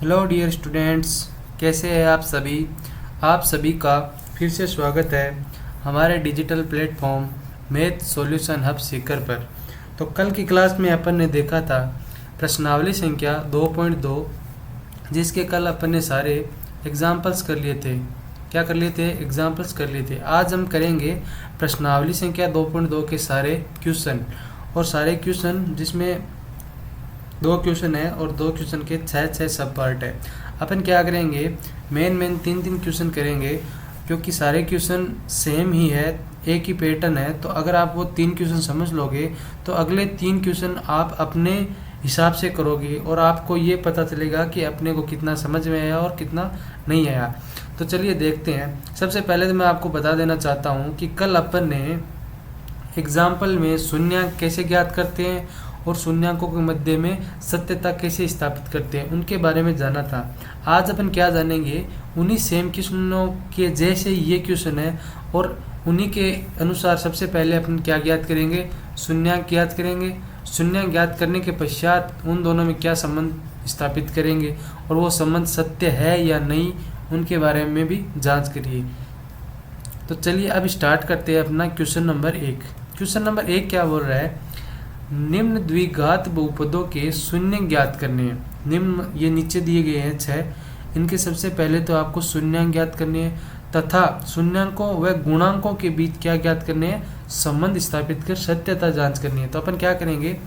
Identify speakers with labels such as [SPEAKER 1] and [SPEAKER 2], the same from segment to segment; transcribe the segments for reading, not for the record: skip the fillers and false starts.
[SPEAKER 1] Hello dear students, कैसे हैं आप सभी। आप सभी का फिर से स्वागत है हमारे digital platform math solution hub Sikar पर। तो कल की क्लास में अपन ने देखा था प्रश्नावली संख्या 2.2, जिसके कल अपन ने सारे एग्जाम्पल्स कर लिए थे। क्या कर लिए थे? एग्जाम्पल्स कर लिए थे। आज हम करेंगे प्रश्नावली संख्या 2.2 के सारे क्वेश्चन, और सारे क्वेश्चन जिसमें 2 क्वेश्चन है और 2 क्वेश्चन के 6 सब पार्ट है। अपन क्या करेंगे, मेन 3 क्वेश्चन करेंगे, क्योंकि सारे क्वेश्चन सेम ही है, एक ही पैटर्न है। तो अगर आप वो 3 क्वेश्चन समझ लोगे तो अगले 3 क्वेश्चन आप अपने हिसाब से करोगे और आपको ये पता चलेगा कि अपने को कितना समझ में आया और कितना नहीं आया। तो चलिए देखते हैं। सबसे पहले तो मैं आपको बता देना चाहता हूँ कि कल अपन ने एग्जाम्पल में शून्य कैसे ज्ञात करते हैं और शून्यांकों के मध्य में सत्यता कैसे स्थापित करते हैं, उनके बारे में जाना था। आज अपन क्या जानेंगे, उन्हीं सेम क्वेश्चनों के जैसे ये क्वेश्चन है और उन्हीं के अनुसार सबसे पहले अपन क्या ज्ञात करेंगे, शून्यांक ज्ञात करेंगे। शून्यांक ज्ञात करने के पश्चात उन दोनों में क्या संबंध स्थापित करेंगे और वो संबंध सत्य है या नहीं, उनके बारे में भी जांच करिए। तो चलिए अब स्टार्ट करते हैं अपना क्वेश्चन नंबर 1। क्वेश्चन नंबर 1 क्या बोल रहा है, निम्न द्विघात बहुपदों के शून्य ज्ञात करने हैं। निम्न ये नीचे दिए गए हैं 6, इनके सबसे पहले तो आपको शून्यांक ज्ञात करने हैं तथा शून्यांकों व गुणांकों के बीच क्या ज्ञात करने हैं, संबंध स्थापित कर सत्यता जांच करनी है। तो अपन क्या करेंगे,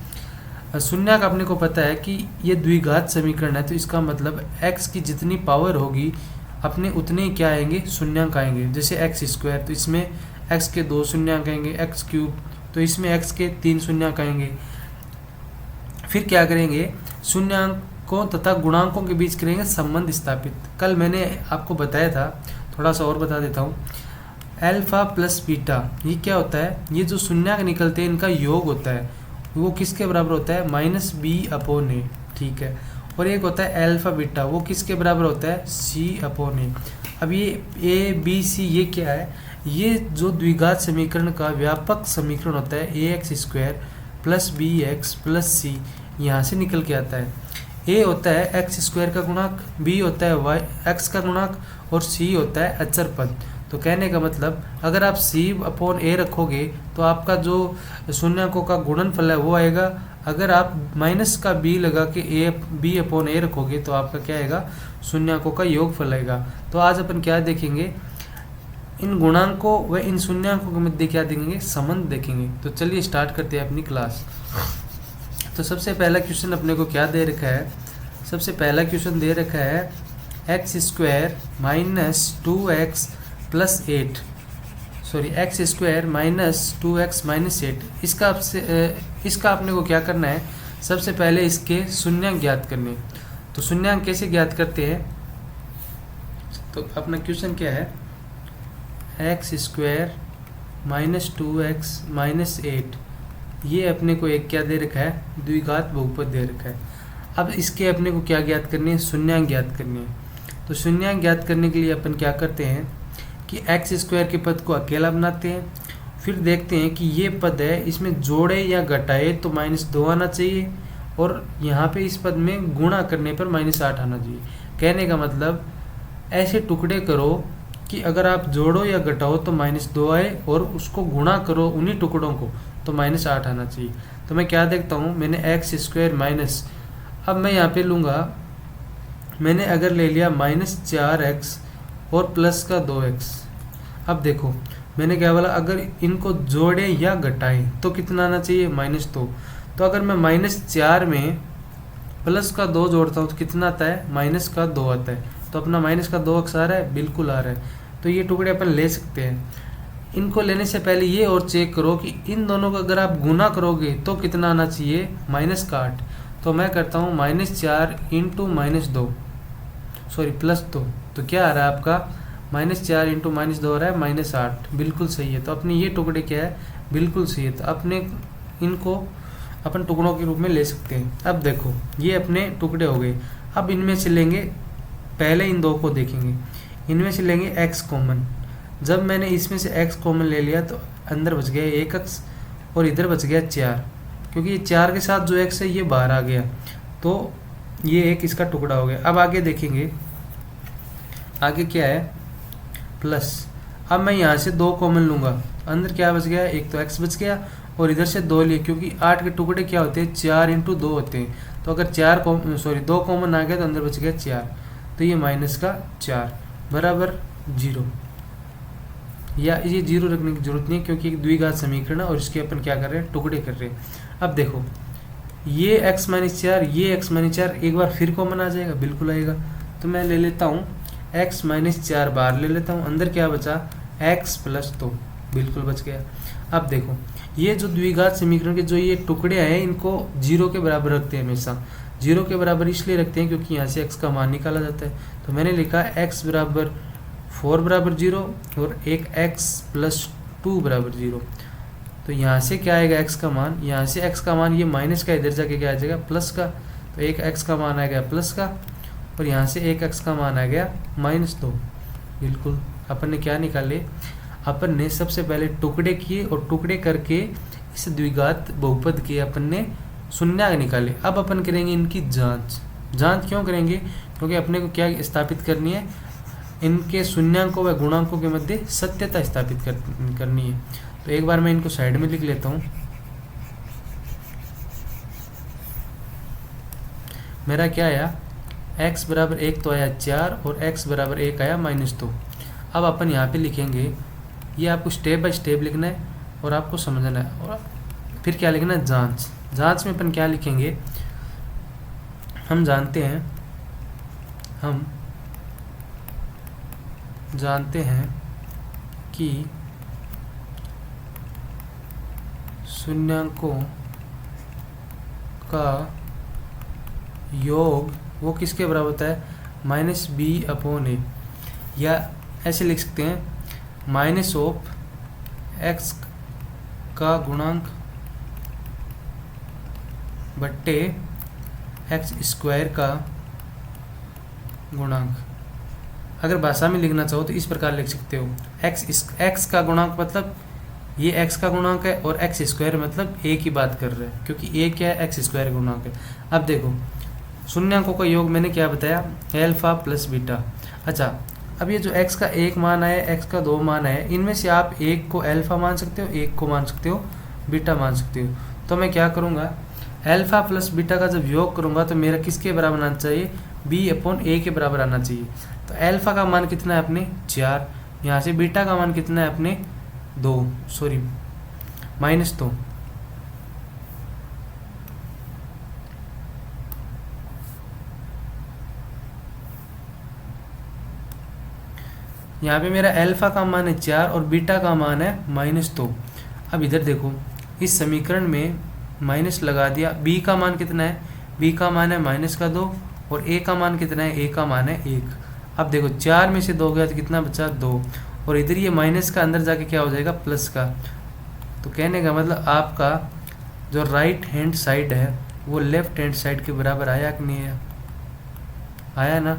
[SPEAKER 1] शून्यांक अपने को पता है कि ये द्विघात समीकरण है, तो इसका मतलब x की जितनी पावर होगी अपने उतने ही क्या आएंगे, शून्यांक आएंगे। जैसे एक्स स्क्वायर, तो इसमें x के 2 शून्यांक आएंगे, एक्स क्यूब तो इसमें x के 3 शून्यांक आएंगे। फिर क्या करेंगे, शून्यांकों तथा गुणांकों के बीच करेंगे संबंध स्थापित। कल मैंने आपको बताया था, थोड़ा सा और बता देता हूँ। अल्फा प्लस बीटा ये क्या होता है, ये जो शून्यांक निकलते हैं इनका योग होता है, वो किसके बराबर होता है, -b/a। ठीक है। और एक होता है अल्फा बीटा, वो किसके बराबर होता है, c/a। अब ये a b c ये क्या है, ये जो द्विघात समीकरण का व्यापक समीकरण होता है ax² + bx + c, यहाँ से निकल के आता है। a होता है x² का गुणांक, b होता है x का गुणांक और c होता है अचर पद। तो कहने का मतलब अगर आप c/a रखोगे तो आपका जो शून्यांकों का गुणनफल है वो आएगा। अगर आप माइनस का b लगा के b/a रखोगे तो आपका क्या आएगा, शून्यांकों का योगफल आएगा। तो आज अपन क्या देखेंगे, इन गुणांकों व इन शून्यांकों के मध्य क्या देखेंगे, संबंध देखेंगे। तो चलिए स्टार्ट करते हैं अपनी क्लास। तो सबसे पहला क्वेश्चन अपने को क्या दे रखा है, सबसे पहला क्वेश्चन दे रखा है x² - 2x + 8 x² - 2x - 8। इसका अपने को क्या करना है, सबसे पहले इसके शून्यांक ज्ञात करने। तो शून्यांक कैसे ज्ञात करते हैं, तो अपना क्वेश्चन क्या है, x² - 2x - 8 ये अपने को एक क्या दे रखा है, द्विघात बहुपद दे रखा है। अब इसके अपने को क्या ज्ञात करनी है, शून्यांक ज्ञात करनी है। तो शून्यांक ज्ञात करने के लिए अपन क्या करते हैं कि x² के पद को अकेला बनाते हैं, फिर देखते हैं कि ये पद है, इसमें जोड़े या घटाए तो -2 आना चाहिए, और यहाँ पे इस पद में गुणा करने पर -8 आना चाहिए। कहने का मतलब ऐसे टुकड़े करो कि अगर आप जोड़ो या घटाओ तो -2 आए, और उसको गुणा करो उन्हीं टुकड़ों को तो -8 आना चाहिए। तो मैं क्या देखता हूँ, मैंने x² माइनस, अब मैं यहाँ पे लूँगा, मैंने अगर ले लिया -4x और प्लस का 2x। अब देखो मैंने क्या बोला, अगर इनको जोड़े या घटाएं तो कितना आना चाहिए, -2। तो अगर मैं -4 में प्लस का 2 जोड़ता हूँ तो कितना आता है, -2 आता है। तो अपना -2 अक्स आ रहा है, बिल्कुल आ रहा है। तो ये टुकड़े अपन ले सकते हैं। इनको लेने से पहले ये और चेक करो कि इन दोनों का अगर आप गुना करोगे तो कितना आना चाहिए, -8। तो मैं करता हूँ -4 × -2 तो क्या आ रहा है आपका, -4 × -2 हो रहा है -8, बिल्कुल सही है। तो अपने ये टुकड़े क्या है, बिल्कुल सही है। तो अपने इनको अपन टुकड़ों के रूप में ले सकते हैं। अब देखो ये अपने टुकड़े हो गए। अब इनमें से लेंगे, पहले इन दो को देखेंगे, इनमें से लेंगे x कॉमन। जब मैंने इसमें से x कॉमन ले लिया तो अंदर बच गया 1x और इधर बच गया 4, क्योंकि ये 4 के साथ जो x है ये बाहर आ गया। तो ये एक इसका टुकड़ा हो गया। अब आगे देखेंगे, आगे क्या है, प्लस। अब मैं यहाँ से 2 कॉमन लूँगा, अंदर क्या बच गया, एक तो x बच गया और इधर से 2 लिए, क्योंकि 8 के टुकड़े क्या होते हैं, 4 × 2 होते हैं। तो अगर 2 कॉमन आ गया तो अंदर बच गया 4, तो ये माइनस का 4 बराबर 0। या ये 0 रखने की जरूरत नहीं है, क्योंकि एक द्विघात समीकरण है और इसके अपन क्या कर रहे हैं, टुकड़े कर रहे हैं। अब देखो ये x - 4, ये x - 4 एक बार फिर कॉमन आ जाएगा, बिल्कुल आएगा। तो मैं ले लेता हूँ x - 4 बार ले लेता हूँ, अंदर क्या बचा, x + 2, बिल्कुल बच गया। अब देखो ये जो द्विघात समीकरण के जो ये टुकड़े हैं, इनको 0 के बराबर रखते हैं हमेशा। 0 के बराबर इसलिए रखते हैं क्योंकि यहाँ से x का मान निकाला जाता है। तो मैंने लिखा x = 4 = 0 और एक x + 2 = 0। तो यहाँ से क्या आएगा x का मान, यहाँ से x का मान, ये माइनस का इधर जाके क्या आ जाएगा, प्लस का। तो एक x का मान आ गया प्लस का और यहाँ से एक x का मान आ गया -2। बिल्कुल अपन ने क्या निकाले, अपन ने सबसे पहले टुकड़े किए और टुकड़े करके इस द्विघात बहुपद के अपन ने शून्यक निकाले। अब अपन करेंगे इनकी जांच। जांच क्यों करेंगे, क्योंकि अपने को क्या स्थापित करनी है, इनके शून्यकों व गुणांकों के मध्य सत्यता स्थापित करनी है। तो एक बार मैं इनको साइड में लिख लेता हूँ। मेरा क्या आया, x = 1 तो आया 4 और x = 1 आया -2। अब अपन यहाँ पे लिखेंगे, ये आपको स्टेप बाय स्टेप लिखना है और आपको समझना है। और फिर क्या लिखना है, जांच। जांच में अपन क्या लिखेंगे, हम जानते हैं कि शून्यकों का योग वो किसके बराबर होता है, -b/a, या ऐसे लिख सकते हैं -x का गुणांक बट्टे x² का गुणांक। अगर भाषा में लिखना चाहो तो इस प्रकार लिख सकते हो, x का गुणांक मतलब ये x का गुणांक है और x² मतलब a की बात कर रहे हैं, क्योंकि a क्या है, x² गुणांक है। अब देखो शून्यकों का योग मैंने क्या बताया, अल्फा + बीटा। अच्छा, अब ये जो x का 1 मान है, x का 2 मान है, इनमें से आप एक को अल्फा मान सकते हो, एक को मान सकते हो बीटा मान सकते हो। तो मैं क्या करूँगा, अल्फा + बीटा का जब योग करूँगा तो मेरा किसके बराबर आना चाहिए, b/a के बराबर आना चाहिए। तो अल्फा का मान कितना है अपने 4, यहाँ से बीटा का मान कितना है अपने -2। यहाँ पे मेरा अल्फा का मान है 4 और बीटा का मान है -2। अब इधर देखो इस समीकरण में माइनस लगा दिया, b का मान कितना है, b का मान है -2 और a का मान कितना है, a का मान है 1। अब देखो 4 में से 2 गया तो कितना बचा, 2, और इधर ये माइनस का अंदर जाके क्या हो जाएगा, प्लस का। तो कहने का मतलब आपका जो राइट हैंड साइड है वो लेफ्ट हैंड साइड के बराबर आया कि नहीं है, आया ना।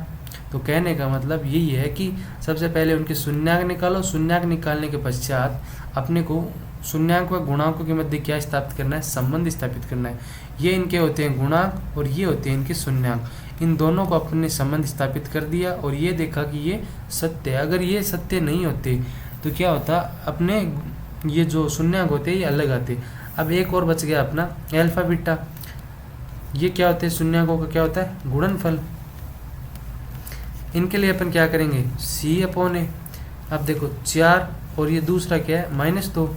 [SPEAKER 1] तो कहने का मतलब यही है कि सबसे पहले उनके शून्यक निकालो, शून्यक निकालने के पश्चात अपने को शून्यक व गुणांकों के मध्य क्या स्थापित करना है, संबंध स्थापित करना है। ये इनके होते हैं गुणांक और ये होते हैं इनके शून्यक। इन दोनों को अपने संबंध स्थापित कर दिया और ये देखा कि ये सत्य है। अगर ये सत्य नहीं होते तो क्या होता, अपने ये जो शून्यक होते ये अलग आते। अब एक और बच गया अपना अल्फा बीटा। ये क्या होते हैं, शून्यकों का क्या होता है, गुणनफल। इनके लिए अपन क्या करेंगे, c/a। अब देखो 4 और ये दूसरा क्या है, -2,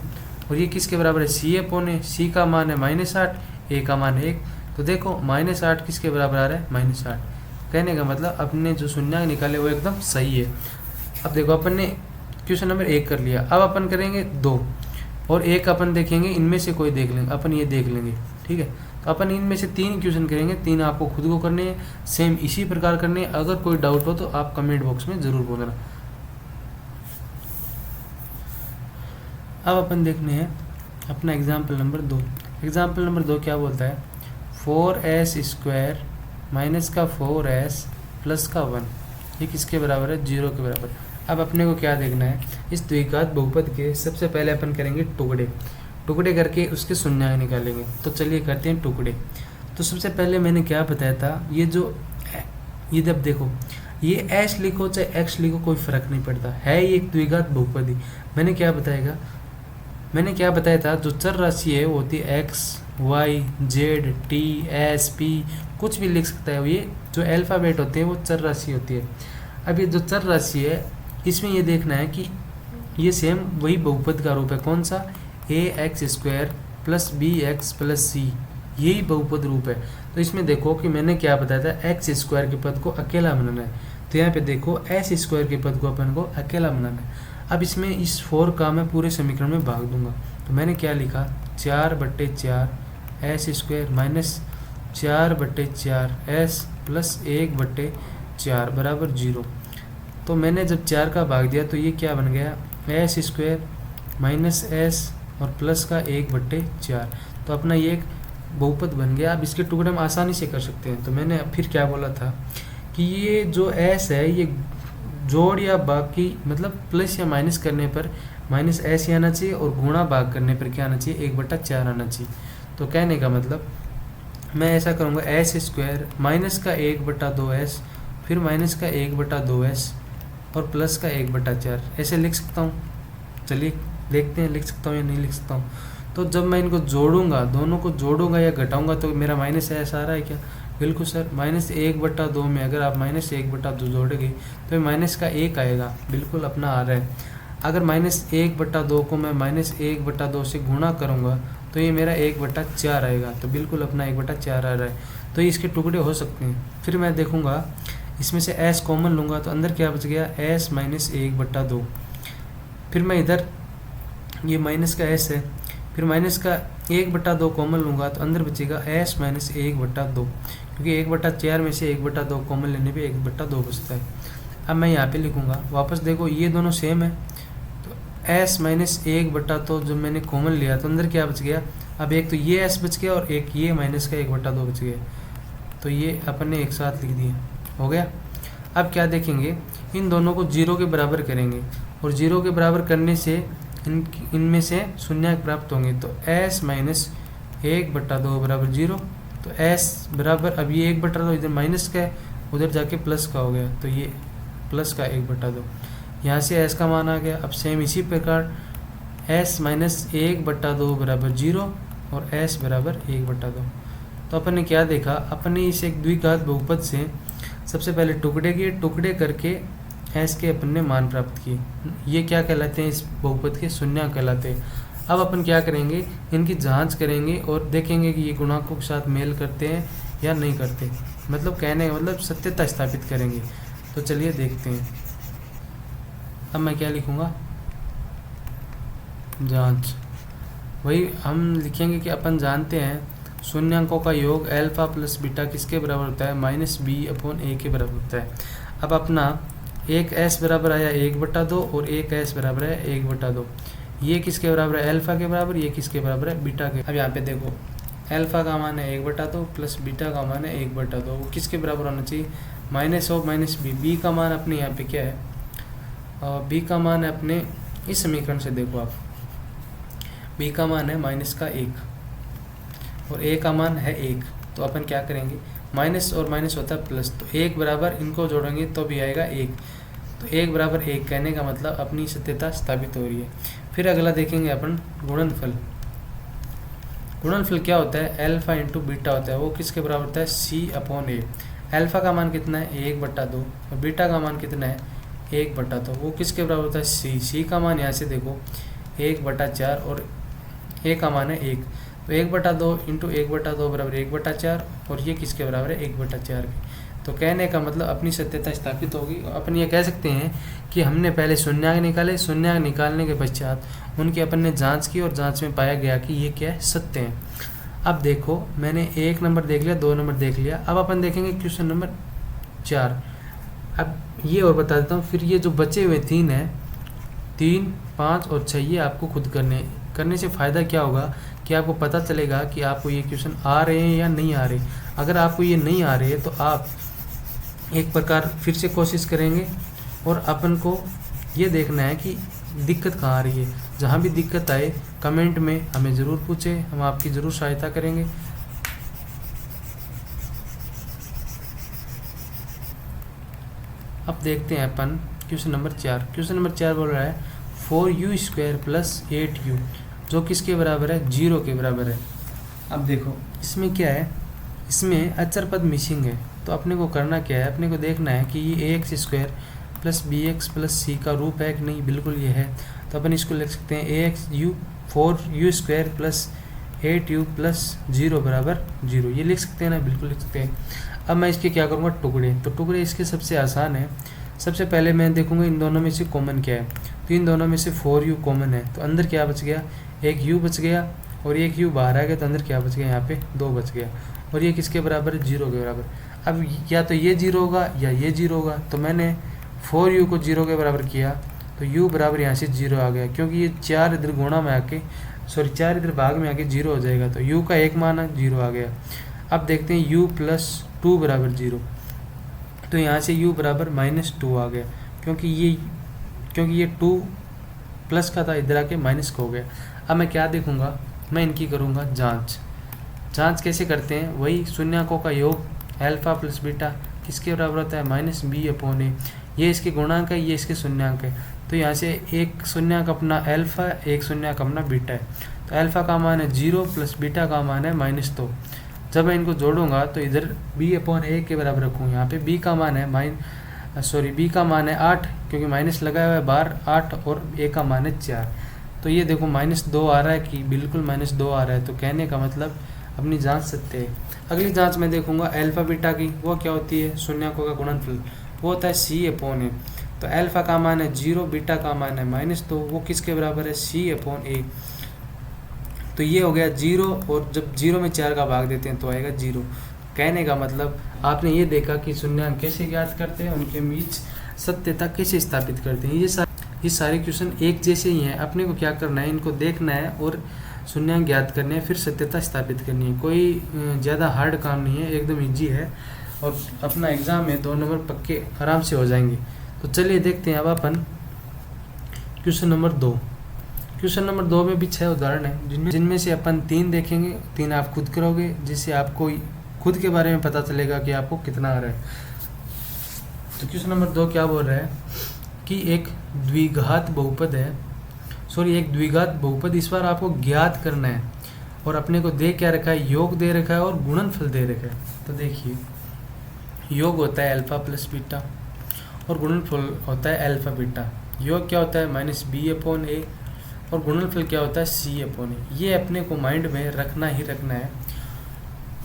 [SPEAKER 1] और ये किसके बराबर है, c/a। c का मान है -8, a का मान है 1। तो देखो -8 किसके बराबर आ रहा है, -8। कहने का मतलब अपने जो शून्यक निकाले वो एकदम सही है। अब देखो अपन ने क्वेश्चन नंबर 1 कर लिया। अब अपन करेंगे 2 और 1 अपन देखेंगे, इनमें से कोई देख लेंगे, अपन ये देख लेंगे, ठीक है। तो अपन इनमें से 3 क्वेश्चन करेंगे, 3 आपको खुद को करने हैं, सेम इसी प्रकार करने हैं। अगर कोई डाउट हो तो आप कमेंट बॉक्स में ज़रूर बोलना। अब अपन देखने हैं अपना एग्जाम्पल नंबर 2। एग्जाम्पल नंबर 2 क्या बोलता है, 4s² माइनस का 4s प्लस का 1, ये किसके बराबर है, 0 के बराबर। अब अपने को क्या देखना है, इस द्विघात बहुपद के सबसे पहले अपन करेंगे टुकड़े करके उसके शून्यक निकालेंगे। तो चलिए करते हैं टुकड़े। तो सबसे पहले मैंने क्या बताया था, ये जब देखो ये एच लिखो चाहे एक्स लिखो कोई फ़र्क नहीं पड़ता, है ये एक द्विघात बहुपदी। मैंने क्या बताया था, जो चर राशि है वो होती है X Y Z T S P, कुछ भी लिख सकता है। ये जो अल्फ़ाबेट होते हैं वो चर राशि होती है। अब ये जो चर राशि है इसमें ये देखना है कि ये सेम वही बहुपद का रूप है, कौन सा, A X square plus B X plus C, यही बहुपद रूप है। तो इसमें देखो कि मैंने क्या बताया था, एक्स स्क्वायर के पद को अकेला बनाना है, तो यहाँ पे देखो एस स्क्वायर के पद को अपन को अकेला बनाना है। अब इसमें इस 4 का मैं पूरे समीकरण में भाग दूंगा, तो मैंने क्या लिखा, 4/4 S square minus 4/4 S plus 1/4 बराबर 0। तो मैंने जब 4 का भाग दिया तो ये क्या बन गया, एस स्क्वायर माइनस एस और प्लस का 1/4, तो अपना ये एक बहुपद बन गया। अब इसके टुकड़े हम आसानी से कर सकते हैं। तो मैंने फिर क्या बोला था कि ये जो एस है ये जोड़ या बाकी मतलब प्लस या माइनस करने पर माइनस एस ही आना चाहिए और गुणा भाग करने पर क्या आना चाहिए, 1/4 आना चाहिए। तो कहने का मतलब मैं ऐसा करूँगा, एस स्क्वायर माइनस का 1/2 एस फिर माइनस का 1/2 एस और प्लस का 1/4 ऐसे लिख सकता हूँ। चलिए देखते हैं लिख सकता हूँ या नहीं लिख सकता हूँ। तो जब मैं इनको जोड़ूंगा, दोनों को जोड़ूंगा या घटाऊंगा तो मेरा माइनस एस आ रहा है क्या, बिल्कुल सर। -1/2 में अगर आप -1/2 जोड़ेंगे तो माइनस का 1 आएगा, बिल्कुल अपना आ रहा है। अगर -1/2 को मैं -1/2 से गुणा करूँगा तो ये मेरा 1/4 आएगा, तो बिल्कुल अपना 1/4 आ रहा है। तो ये इसके टुकड़े हो सकते हैं। फिर मैं देखूँगा इसमें से s कॉमन लूँगा तो अंदर क्या बच गया, s माइनस 1/2। फिर मैं इधर ये माइनस का s है, फिर माइनस का 1/2 कॉमन लूँगा तो अंदर बचेगा s माइनस 1/2, क्योंकि 1/4 में से 1/2 कॉमन लेने पे 1/2 बचता है। अब मैं यहाँ पे लिखूँगा, वापस देखो ये दोनों सेम है, तो s माइनस 1/2 जब मैंने कॉमन लिया तो अंदर क्या बच गया, अब एक तो ये s बच गया और एक ये माइनस का 1/2 बच गया, तो ये अपन ने एक साथ लिख दिए, हो गया। अब क्या देखेंगे, इन दोनों को 0 के बराबर करेंगे और 0 के बराबर करने से इनमें से शून्य प्राप्त होंगे। तो s माइनस 1/2 बराबर 0, तो s बराबर, अब ये 1/2 इधर माइनस का है उधर जाके प्लस का हो गया, तो ये प्लस का 1/2, यहाँ से s का मान आ गया। अब सेम इसी प्रकार s माइनस 1/2 बराबर 0 और s बराबर 1/2। तो अपन ने क्या देखा, अपन ने इस एक द्विघात बहुपद से सबसे पहले टुकड़े करके s के अपन ने मान प्राप्त किए। ये क्या कहलाते हैं, इस बहुपद के शून्य कहलाते हैं। अब अपन क्या करेंगे, इनकी जांच करेंगे और देखेंगे कि ये गुणांकों के साथ मेल करते हैं या नहीं करते, मतलब कहने का मतलब सत्यता स्थापित करेंगे। तो चलिए देखते हैं। अब मैं क्या लिखूँगा, जांच, वही हम लिखेंगे कि अपन जानते हैं शून्यांकों का योग अल्फा प्लस बीटा किसके बराबर होता है, -b/a के बराबर होता है। अब अपना एक s बराबर आया 1/2 और एक s बराबर है 1/2। ये किसके बराबर है, अल्फा के बराबर, ये किसके बराबर है, बीटा के। अब यहाँ पे देखो अल्फा का मान है 1/2 प्लस बीटा का मान है 1/2, वो किसके बराबर होना चाहिए, -b। b का मान अपने यहाँ पे क्या है, और b का मान है अपने इस समीकरण से देखो आप, b का मान है -1 और a का मान है 1। तो अपन क्या करेंगे, माइनस और माइनस होता है प्लस, तो 1 बराबर इनको जोड़ेंगे तो भी आएगा 1, तो 1 बराबर 1 कहने का मतलब अपनी सत्यता स्थापित हो रही है। फिर अगला देखेंगे अपन गुणनफल। गुणनफल क्या होता है, अल्फा इंटू बीटा होता है, वो किसके बराबर होता है, c/a। अल्फा का मान कितना है 1/2 और बीटा का मान कितना है 1/2, वो किसके बराबर होता है c का मान यहाँ से देखो 1/4 और a का मान है 1, तो 1/2 इंटू 1/2 बराबर 1/4 और ये किसके बराबर है 1/4 के। तो कहने का मतलब अपनी सत्यता स्थापित होगी। अपन ये कह सकते हैं कि हमने पहले शून्यांक निकाले, शून्यांक निकालने के पश्चात उनकी अपन ने जांच की और जांच में पाया गया कि ये क्या है, सत्य हैं। अब देखो मैंने 1 नंबर देख लिया, 2 नंबर देख लिया, अब अपन देखेंगे क्वेश्चन नंबर 4। अब ये और बता देता हूँ, फिर ये जो बचे हुए 3 हैं, 3, 5 और 6, ये आपको खुद करने से फ़ायदा क्या होगा कि आपको पता चलेगा कि आपको ये क्वेश्चन आ रहे हैं या नहीं आ रहे। अगर आपको ये नहीं आ रहे तो आप एक प्रकार फिर से कोशिश करेंगे और अपन को ये देखना है कि दिक्कत कहाँ आ रही है। जहाँ भी दिक्कत आए कमेंट में हमें ज़रूर पूछें, हम आपकी ज़रूर सहायता करेंगे। अब देखते हैं अपन क्वेश्चन नंबर 4। क्वेश्चन नंबर 4 बोल रहा है 4u² प्लस 8u जो किसके बराबर है, 0 के बराबर है। अब देखो इसमें क्या है, इसमें अचर पद मिसिंग है, तो अपने को करना क्या है, अपने को देखना है कि ये ax² plus bx plus c का रूप है कि नहीं। बिल्कुल ये है, तो अपन इसको लिख सकते हैं ax 4u² plus 8u plus 0 बराबर 0, ये लिख सकते हैं ना, बिल्कुल लिख सकते हैं। अब मैं इसके क्या करूँगा, टुकड़े, तो टुकड़े इसके सबसे आसान है। सबसे पहले मैं देखूंगा इन दोनों में से कॉमन क्या है, तो इन दोनों में से 4u कॉमन है, तो अंदर क्या बच गया, एक u बच गया और एक u बाहर आ गया, तो अंदर क्या बच गया, यहाँ पे 2 बच गया। और ये किसके बराबर है, 0 के बराबर। अब या तो ये 0 होगा या ये 0 होगा, तो मैंने 4u को 0 के बराबर किया, तो u बराबर यहाँ से 0 आ गया, क्योंकि ये 4 इधर गुणा में आके 4 इधर भाग में आके 0 हो जाएगा, तो u का एक मान 0 आ गया। अब देखते हैं u प्लस 2 बराबर 0, तो यहाँ से u बराबर -2 आ गया, क्योंकि ये 2 प्लस का था, इधर आके माइनस का हो गया। अब मैं क्या देखूंगा, मैं इनकी करूंगा जांच कैसे करते हैं, वही शून्यकों का योग अल्फा प्लस बीटा किसके बराबर होता है, -b/a। ये इसके गुणांक है, ये इसके शून्यंक है, तो यहाँ से एक शून्यंक अपना अल्फा, एक शून्यंक अपना बीटा है, तो अल्फा का मान है 0 प्लस बीटा का मान है -2। जब मैं इनको जोड़ूंगा तो इधर b/a के बराबर रखूँ, यहाँ पे b का मान है b का मान है 8, क्योंकि माइनस लगाया हुआ है बाहर 8, और a का मान है 4। तो ये देखो -2 आ रहा है कि बिल्कुल -2 आ रहा है, तो कहने का मतलब अपनी जांच सकते हैं। अगली जांच में देखूंगा अल्फा बीटा की, वो क्या होती है, शून्यकों का गुणनफल, वो होता है c/a। तो अल्फा का मान है 0, बीटा का मान है -2, वो किसके बराबर है, c/a। तो ये हो गया 0, और जब 0 में 4 का भाग देते हैं तो आएगा 0। कहने का मतलब आपने ये देखा कि शून्यंक कैसे ज्ञात करते हैं, उनके बीच सत्यता कैसे स्थापित करते हैं। ये सारे क्वेश्चन एक जैसे ही हैं, अपने को क्या करना है, इनको देखना है और शून्यंक ज्ञात करने हैं, फिर सत्यता स्थापित करनी है। कोई ज़्यादा हार्ड काम नहीं है, एकदम ईजी है, और अपना एग्ज़ाम में 2 नंबर पक्के आराम से हो जाएंगे। तो चलिए देखते हैं अब अपन क्वेश्चन नंबर 2। क्वेश्चन नंबर 2 में भी 6 उदाहरण हैं, जिनमें से अपन 3 देखेंगे, 3 आप खुद करोगे, जिससे आपको खुद के बारे में पता चलेगा कि आपको कितना आ रहा है। तो क्वेश्चन नंबर 2 क्या बोल रहा है कि एक द्विघात बहुपद है, एक द्विघात बहुपद इस बार आपको ज्ञात करना है, और अपने को दे क्या रखा है, योग दे रखा है और गुणनफल दे रखा है। तो देखिए योग होता है अल्फा प्लस बीटा, और गुणनफल होता है अल्फा बीटा। योग क्या होता है, -b/a, और गुणनफल क्या होता है, c/a। ये अपने को माइंड में रखना ही रखना है।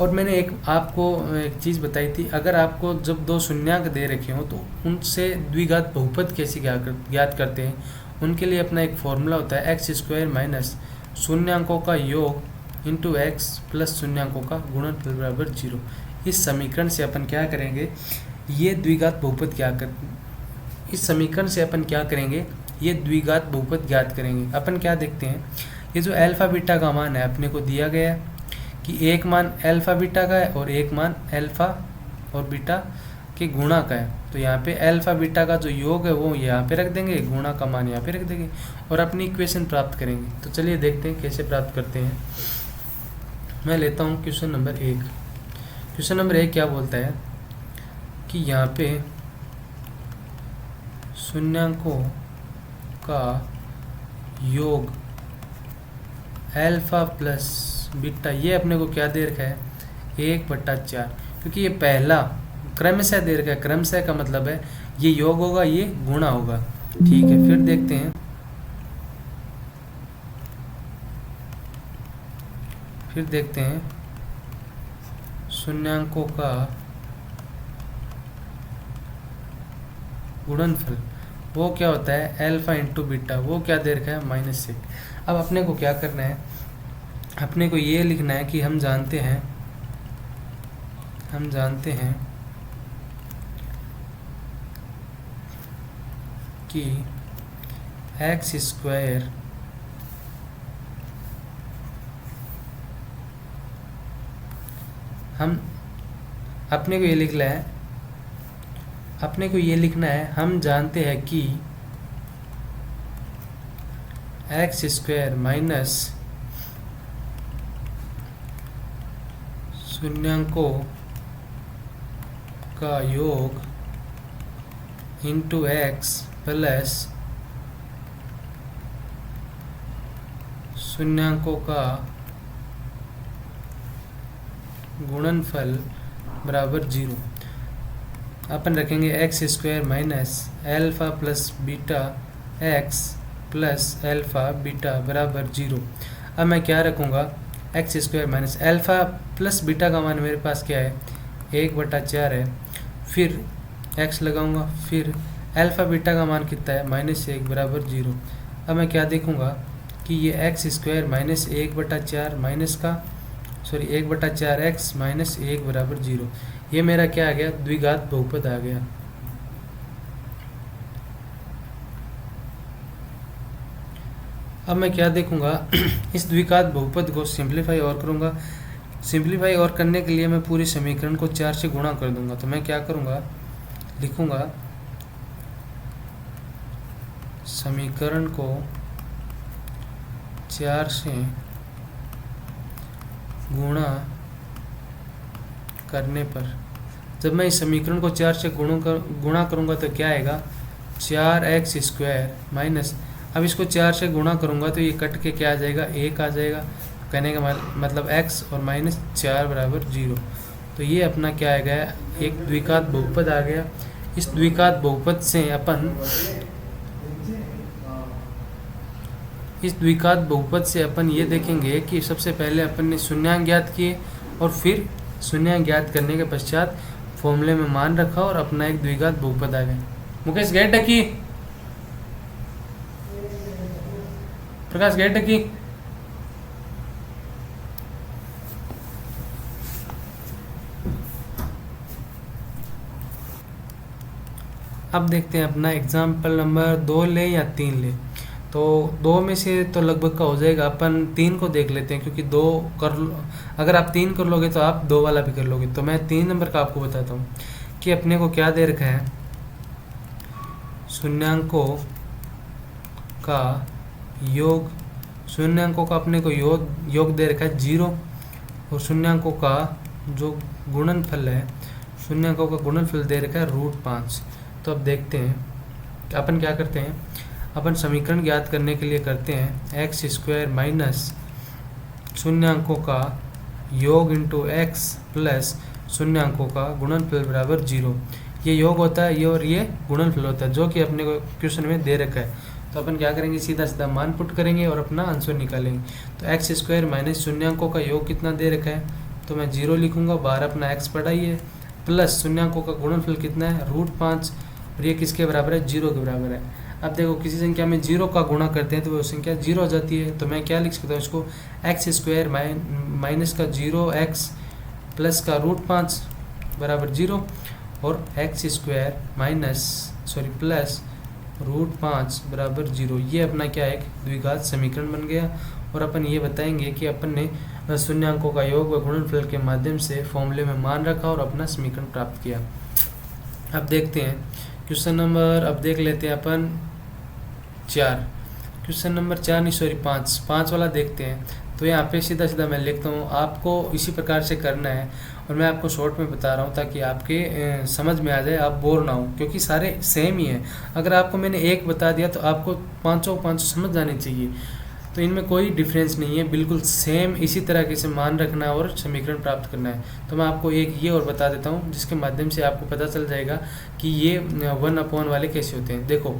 [SPEAKER 1] और मैंने आपको एक चीज़ बताई थी, अगर आपको जब 2 शून्यंक दे रखे हो तो उनसे द्विघात बहुपद कैसे ज्ञात करते हैं, उनके लिए अपना एक फॉर्मूला होता है x² माइनस शून्यंकों का योग इंटू x प्लस शून्यंकों का गुणनफल बराबर 0। इस समीकरण से अपन क्या करेंगे, ये द्विघात बहुपद ये द्विघात बहुपद ज्ञात करेंगे। अपन क्या देखते हैं, ये जो अल्फा बीटा का मान है अपने को दिया गया है कि एक मान अल्फा बीटा का है और एक मान अल्फा और बीटा के गुणा का है। तो यहाँ पे अल्फा बीटा का जो योग है वो यहाँ पे रख देंगे, गुणा का मान यहाँ पे रख देंगे, और अपनी इक्वेशन प्राप्त करेंगे। तो चलिए देखते हैं कैसे प्राप्त करते हैं। मैं लेता हूँ क्वेश्चन नंबर 1। क्वेश्चन नंबर 1 क्या बोलता है कि यहाँ पे शून्यंकों का योग अल्फा प्लस बीटा, ये अपने को क्या दे रखा है, 1/4, क्योंकि ये पहला क्रमशः दे रखा है। क्रमशः का मतलब है ये योग होगा, ये गुणा होगा। ठीक है, फिर देखते हैं शून्यंकों का गुणनफल, वो क्या होता है, अल्फा इंटू बीटा, वो क्या दे रखा है, -6। अब अपने को क्या करना है, अपने को ये लिखना है कि हम जानते हैं कि x², अपने को ये लिखना है, हम जानते हैं कि x² माइनस शून्यंकों का योग इंटू एक्स प्लस शून्यांकों का गुणनफल बराबर 0। अपन रखेंगे x square minus alpha plus beta x plus alpha beta बराबर 0। अब मैं क्या रखूँगा, x square minus alpha plus beta का मान मेरे पास क्या है 1/4 है, फिर एक्स लगाऊंगा, फिर एल्फ़ा बीटा का मान कितना है -1 बराबर 0। अब मैं क्या देखूंगा कि ये एक्स स्क्वायर माइनस 1/4 माइनस का 1/4 एक्स माइनस 1 बराबर 0, ये मेरा क्या आ गया, द्विघात बहुपद आ गया। अब मैं क्या देखूंगा इस द्विघात बहुपद को सिंप्लीफाई और करूंगा। सिंप्लीफाई और करने के लिए मैं पूरी समीकरण को 4 से गुणा कर दूंगा। तो मैं क्या करूंगा, लिखूंगा समीकरण को 4 से गुणा करने पर, जब मैं इस समीकरण को 4 से गुणा करूंगा तो क्या आएगा 4x स्क्वायर माइनस, अब इसको 4 से गुणा करूंगा तो ये कट के क्या आ जाएगा 1 आ जाएगा। कहने का मतलब x और -4 बराबर 0। तो ये अपना क्या आ गया, एक द्विघात बहुपद आ गया। इस द्विघात बहुपद से अपन ये देखेंगे कि सबसे पहले अपन ने शून्यांक ज्ञात किए और फिर शून्यांक ज्ञात करने के पश्चात फॉर्मूले में मान रखा और अपना एक द्विघात बहुपद आ गया। मुकेश गेट ढकी, प्रकाश गेट ढकी। अब देखते हैं अपना एग्जाम्पल नंबर 2 ले या 3 ले। तो 2 में से तो लगभग का हो जाएगा, अपन 3 को देख लेते हैं क्योंकि 2 अगर आप 3 कर लोगे तो आप 2 वाला भी कर लोगे। तो मैं 3 नंबर का आपको बताता हूँ कि अपने को क्या दे रखा है, शून्यांकों का योग, शून्यांकों का अपने को योग दे रखा है 0 और शून्यांकों का जो गुणनफल है, शून्यांकों का गुणनफल दे रखा है √5। तो अब देखते हैं अपन क्या करते हैं, अपन समीकरण ज्ञात करने के लिए करते हैं एक्स स्क्वायर माइनस शून्यांकों का योग इंटू एक्स प्लस शून्यांकों का गुणनफल बराबर 0। ये योग होता है, ये और ये गुणनफल होता है, जो कि अपने को क्वेश्चन में दे रखा है। तो अपन क्या करेंगे, सीधा सीधा मान पुट करेंगे और अपना आंसर निकालेंगे। तो एक्स स्क्वायर माइनस शून्यांकों का योग कितना दे रखा है, तो मैं 0 लिखूंगा, बाहर अपना एक्स पड़ा ही है, प्लस शून्यांकों का गुणनफल कितना है √5 और ये किसके बराबर है 0 के बराबर है। अब देखो किसी संख्या में 0 का गुणा करते हैं तो वो संख्या 0 हो जाती है। तो मैं क्या लिख सकता हूँ इसको, एक्स स्क्वायर माइनस का 0x प्लस का √5 बराबर 0 और एक्स स्क्वायर प्लस √5 बराबर 0। ये अपना क्या एक द्विघात समीकरण बन गया। और अपन ये बताएंगे कि अपन ने शून्यांकों का योग व गुणनफल के माध्यम से फॉर्मूले में मान रखा और अपना समीकरण प्राप्त किया। अब देखते हैं क्वेश्चन नंबर, अब देख लेते हैं अपन 4, क्वेश्चन नंबर 4 नहीं 5 वाला देखते हैं। तो यहाँ पे सीधा सीधा मैं लिखता हूँ, आपको इसी प्रकार से करना है और मैं आपको शॉर्ट में बता रहा हूँ ताकि आपके समझ में आ जाए, आप बोर ना हो, क्योंकि सारे सेम ही हैं। अगर आपको मैंने एक बता दिया तो आपको पाँचों समझ जाने चाहिए। तो इनमें कोई डिफरेंस नहीं है, बिल्कुल सेम इसी तरह से मान रखना है और समीकरण प्राप्त करना है। तो मैं आपको एक ये और बता देता हूँ जिसके माध्यम से आपको पता चल जाएगा कि ये 1/, वाले कैसे होते हैं। देखो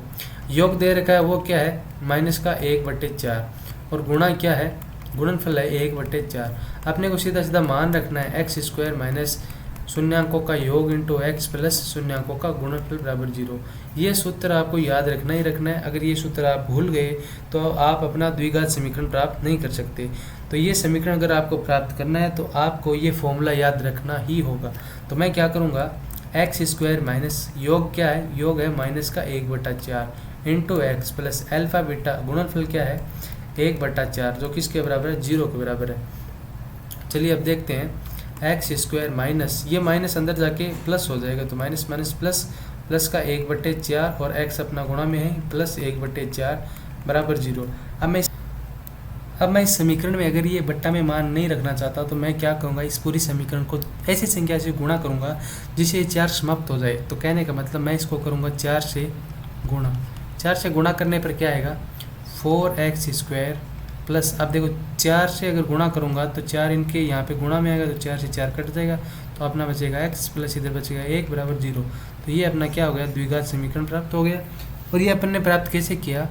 [SPEAKER 1] योग दे रखा है वो क्या है -1/4 और गुणा क्या है, गुणनफल है 1/4। अपने को सीधा सीधा मान रखना है एक्स स्क्वायर माइनस शून्यांकों का योग इंटू एक्स प्लस शून्यांकों का गुणनफल बराबर 0। ये सूत्र आपको याद रखना ही रखना है। अगर ये सूत्र आप भूल गए तो आप अपना द्विघात समीकरण प्राप्त नहीं कर सकते। तो ये समीकरण अगर आपको प्राप्त करना है तो आपको ये फॉर्मूला याद रखना ही होगा। तो मैं क्या करूँगा, एक्स स्क्वायर माइनस योग क्या है, योग है माइनस का 1/4 into x plus alpha beta, गुणनफल क्या है 1/4 जो किसके बराबर है 0 के बराबर है। चलिए अब देखते हैं एक्स स्क्वायर माइनस, ये माइनस अंदर जाके प्लस हो जाएगा तो माइनस माइनस प्लस, प्लस का 1/4 और एक्स अपना गुणा में है प्लस 1/4 बराबर 0। अब मैं इस समीकरण में अगर ये बट्टा में मान नहीं रखना चाहता तो मैं क्या करूँगा, इस पूरी समीकरण को ऐसी संख्या से गुणा करूँगा जिससे ये 4 समाप्त हो जाए। तो कहने का मतलब मैं इसको करूँगा 4 से गुणा। 4 से गुणा करने पर क्या आएगा, 4x² प्लस, अब देखो 4 से अगर गुणा करूँगा तो 4 इनके यहाँ पे गुणा में आएगा तो 4 से 4 कट जाएगा, तो अपना बचेगा x प्लस इधर बचेगा 1 बराबर 0। तो ये अपना क्या हो गया, द्विघात समीकरण प्राप्त हो गया। और ये अपन ने प्राप्त कैसे किया,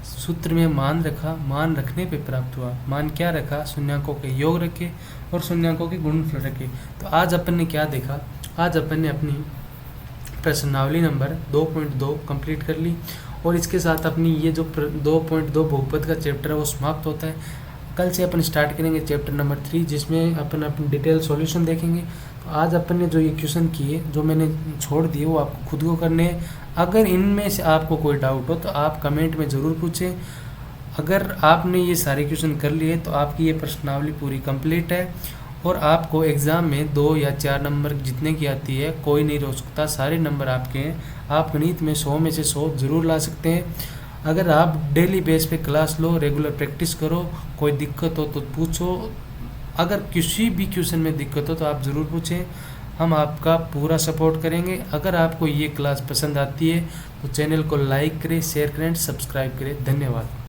[SPEAKER 1] सूत्र में मान रखा, मान रखने पे प्राप्त हुआ। मान क्या रखा, शून्यांकों के योग रखे और शून्यांकों के गुणनफल रखे। तो आज अपन ने क्या देखा, आज अपन ने अपनी प्रश्नावली नंबर 2.2 कंप्लीट कर ली और इसके साथ अपनी ये जो 2.2 बहुपद का चैप्टर है वो समाप्त होता है। कल से अपन स्टार्ट करेंगे चैप्टर नंबर 3 जिसमें अपन अपनी डिटेल सॉल्यूशन देखेंगे। तो आज अपन ने जो ये क्वेश्चन किए जो मैंने छोड़ दिए वो आपको खुद को करने हैं। अगर इनमें से आपको कोई डाउट हो तो आप कमेंट में ज़रूर पूछें। अगर आपने ये सारे क्वेश्चन कर लिए तो आपकी ये प्रश्नावली पूरी कंप्लीट है और आपको एग्ज़ाम में 2 या 4 नंबर जितने की आती है कोई नहीं रोक सकता, सारे नंबर आपके हैं। आप गणित में 100 में से 100 ज़रूर ला सकते हैं। अगर आप डेली बेस पे क्लास लो, रेगुलर प्रैक्टिस करो, कोई दिक्कत हो तो पूछो। अगर किसी भी क्वेश्चन में दिक्कत हो तो आप ज़रूर पूछें, हम आपका पूरा सपोर्ट करेंगे। अगर आपको ये क्लास पसंद आती है तो चैनल को लाइक करें, शेयर करें, सब्सक्राइब करें। धन्यवाद।